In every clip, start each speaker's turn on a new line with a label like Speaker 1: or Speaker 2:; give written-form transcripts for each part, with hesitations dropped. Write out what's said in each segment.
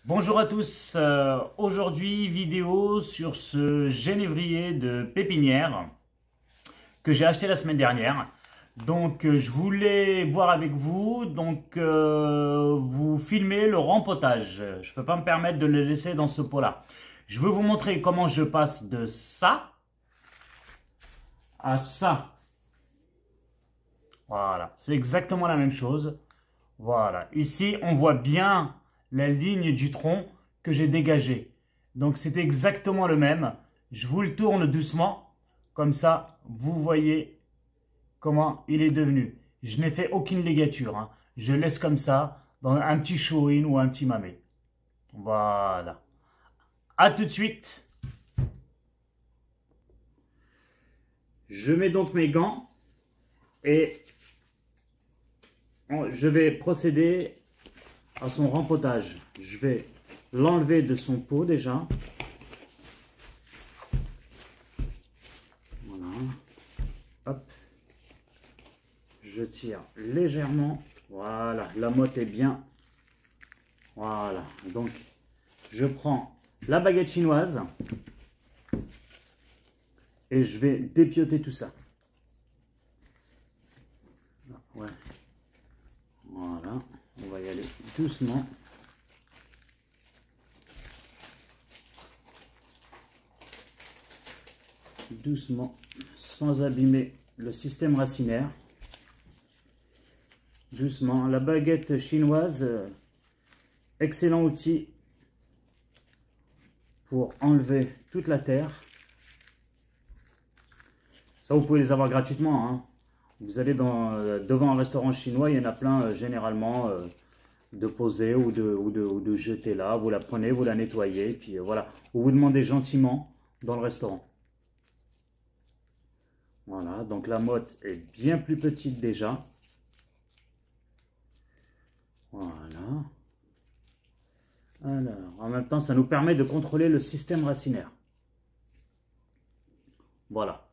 Speaker 1: Bonjour à tous, aujourd'hui vidéo sur ce genévrier de pépinière que j'ai acheté la semaine dernière. Donc je voulais voir avec vous, vous filmer le rempotage. Je ne peux pas me permettre de le laisser dans ce pot-là. Je veux vous montrer comment je passe de ça à ça. Voilà, c'est exactement la même chose. Voilà, ici on voit bien la ligne du tronc que j'ai dégagée. Donc c'est exactement le même. Je vous le tourne doucement, comme ça vous voyez comment il est devenu. Je n'ai fait aucune ligature, hein. Je laisse comme ça dans un petit show-in ou un petit mamet. Voilà. À tout de suite. Je mets donc mes gants et je vais procéder à son rempotage. Je vais l'enlever de son pot déjà. Voilà. Hop. Je tire légèrement. Voilà. La motte est bien. Voilà. Donc, je prends la baguette chinoise et je vais dépioter tout ça. Ouais. Voilà. On va y aller doucement. Doucement, sans abîmer le système racinaire. Doucement. La baguette chinoise, excellent outil pour enlever toute la terre. Ça, vous pouvez les avoir gratuitement, hein. Vous allez devant un restaurant chinois, il y en a plein généralement de poser ou de jeter là. Vous la prenez, vous la nettoyez, puis voilà. Vous vous demandez gentiment dans le restaurant. Voilà, donc la motte est bien plus petite déjà. Voilà. Alors, en même temps, ça nous permet de contrôler le système racinaire. Voilà.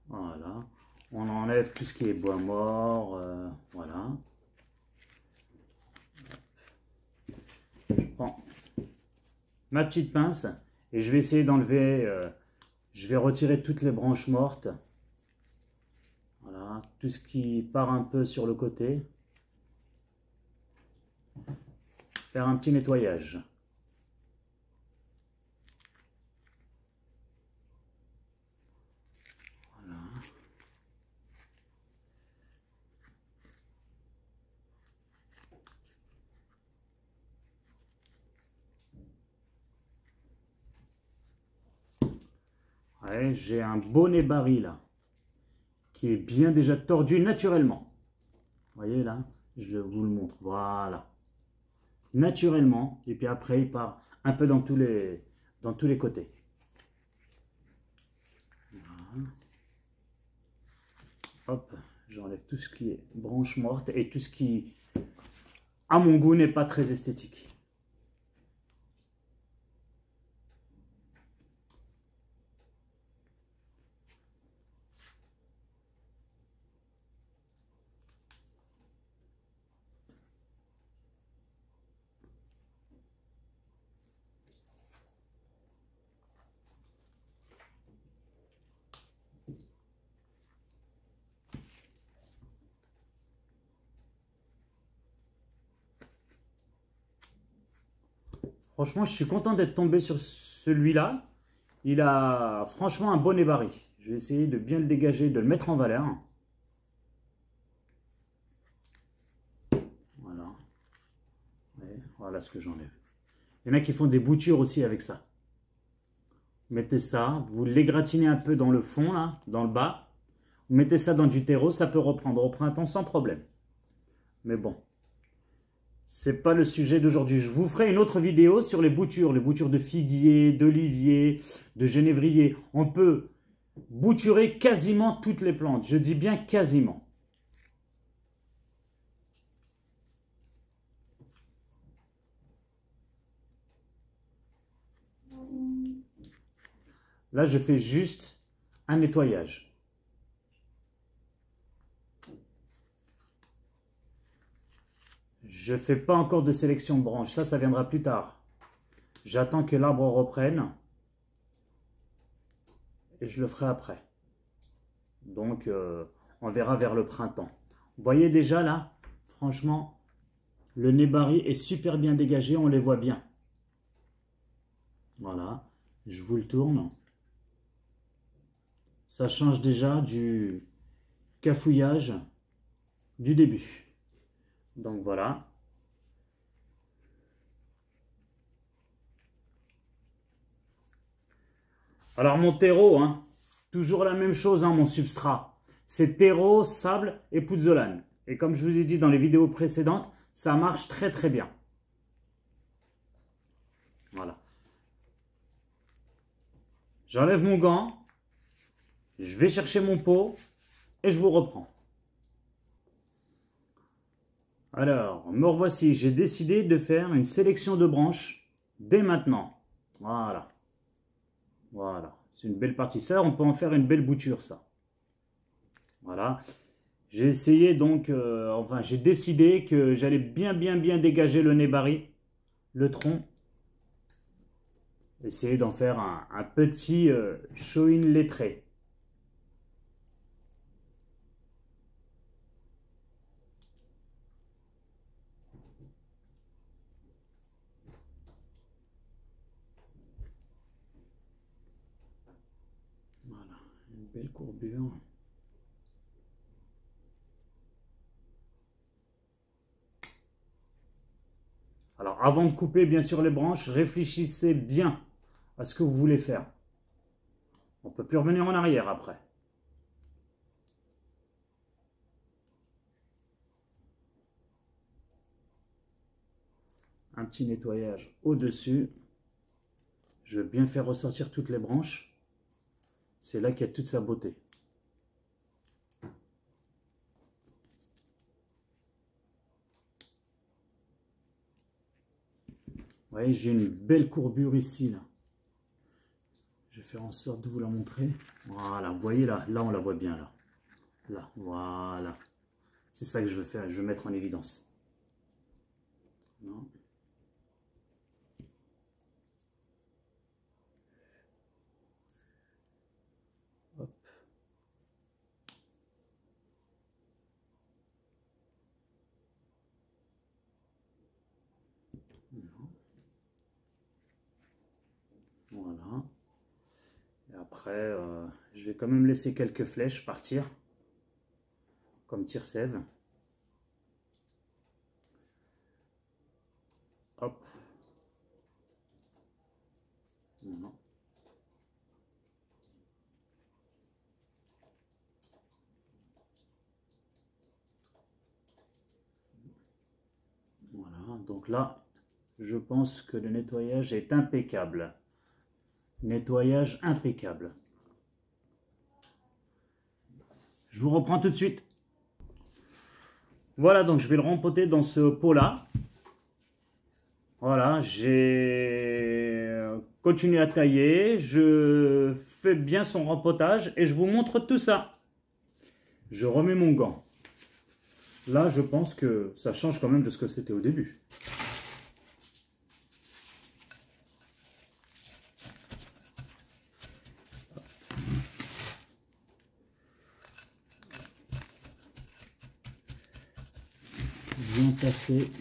Speaker 1: Voilà. On enlève tout ce qui est bois mort. Voilà. Je prends ma petite pince et je vais essayer d'enlever. Je vais retirer toutes les branches mortes. Voilà. Tout ce qui part un peu sur le côté. Faire un petit nettoyage. Ouais, j'ai un bonnet baril là, qui est bien déjà tordu naturellement. Vous voyez là, je vous le montre, voilà. Naturellement, et puis après il part un peu dans tous les côtés. Voilà. Hop, j'enlève tout ce qui est branche morte et tout ce qui, à mon goût, n'est pas très esthétique. Franchement, je suis content d'être tombé sur celui-là. Il a franchement un bon ébari. Je vais essayer de bien le dégager, de le mettre en valeur. Voilà. Ouais, voilà ce que j'enlève. Il y en a qui font des boutures aussi avec ça. Vous mettez ça, vous l'égratignez un peu dans le fond, là, dans le bas. Vous mettez ça dans du terreau, ça peut reprendre au printemps sans problème. Mais bon. C'est pas le sujet d'aujourd'hui. Je vous ferai une autre vidéo sur les boutures de figuier, d'olivier, de genévrier. On peut bouturer quasiment toutes les plantes. Je dis bien quasiment. Là, je fais juste un nettoyage. Je ne fais pas encore de sélection de branches. Ça viendra plus tard. J'attends que l'arbre reprenne. Et je le ferai après. Donc, on verra vers le printemps. Vous voyez déjà là, franchement, le nébari est super bien dégagé. On les voit bien. Voilà. Je vous le tourne. Ça change déjà du cafouillage du début. Donc voilà. Alors mon terreau, hein, toujours la même chose, hein, mon substrat. C'est terreau, sable et pouzzolane. Et comme je vous ai dit dans les vidéos précédentes, ça marche très très bien. Voilà. J'enlève mon gant, je vais chercher mon pot et je vous reprends. Alors, me revoici, j'ai décidé de faire une sélection de branches dès maintenant. Voilà. Voilà, c'est une belle partie. Ça, on peut en faire une belle bouture, ça. Voilà. J'ai essayé donc, enfin, j'ai décidé que j'allais bien dégager le nébari, le tronc. Essayer d'en faire un petit shoin lettré. Voilà, une belle courbure. Alors, avant de couper, bien sûr, les branches, réfléchissez bien à ce que vous voulez faire. On ne peut plus revenir en arrière après. Un petit nettoyage au-dessus. Je veux bien faire ressortir toutes les branches. C'est là qu'il y a toute sa beauté. Vous voyez, j'ai une belle courbure ici, là. Je vais faire en sorte de vous la montrer. Voilà, vous voyez là, là on la voit bien là. Là, voilà. C'est ça que je veux faire, je veux mettre en évidence. Non. Hop. Non. Voilà. Et après, je vais quand même laisser quelques flèches partir. Comme tire-sève. Hop. Non. Voilà, donc là, je pense que le nettoyage est impeccable. Nettoyage impeccable. Je vous reprends tout de suite. Voilà, donc je vais le rempoter dans ce pot-là. Voilà, j'ai continué à tailler. Je fais bien son rempotage et je vous montre tout ça. Je remets mon gant. Là, je pense que ça change quand même de ce que c'était au début. Bien tassé.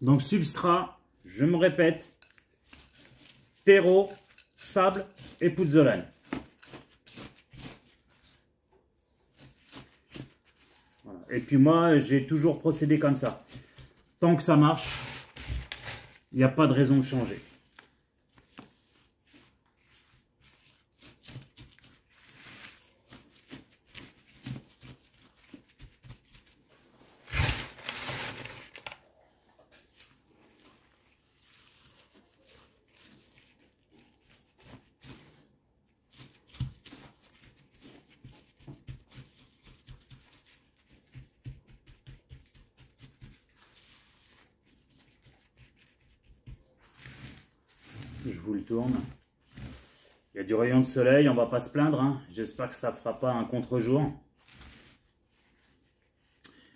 Speaker 1: Donc substrat, je me répète, terreau, sable et pouzzolane. Voilà. Et puis moi, j'ai toujours procédé comme ça. Tant que ça marche, il n'y a pas de raison de changer. Je vous le tourne. Il y y a du rayon de soleil, on va pas se plaindre. Hein. J'espère que ça ne fera pas un contre-jour.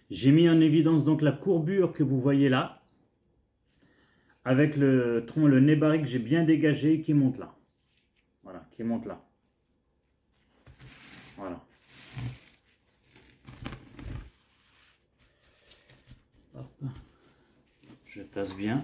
Speaker 1: J'ai mis en évidence donc la courbure que vous voyez là. Avec le tronc, le nez barré que j'ai bien dégagé qui monte là. Voilà, qui monte là. Voilà. Hop. Je tasse bien.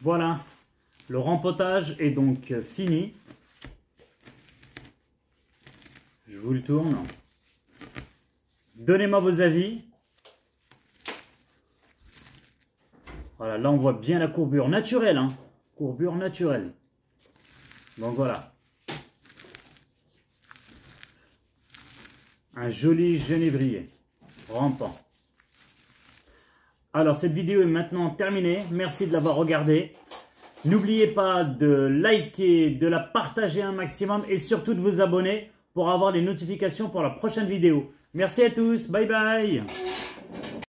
Speaker 1: Voilà, le rempotage est donc fini. Je vous le tourne. Donnez-moi vos avis. Voilà, là on voit bien la courbure naturelle. Hein. Courbure naturelle. Donc voilà. Un joli genévrier rampant. Alors, cette vidéo est maintenant terminée. Merci de l'avoir regardée. N'oubliez pas de liker, de la partager un maximum et surtout de vous abonner pour avoir les notifications pour la prochaine vidéo. Merci à tous. Bye bye.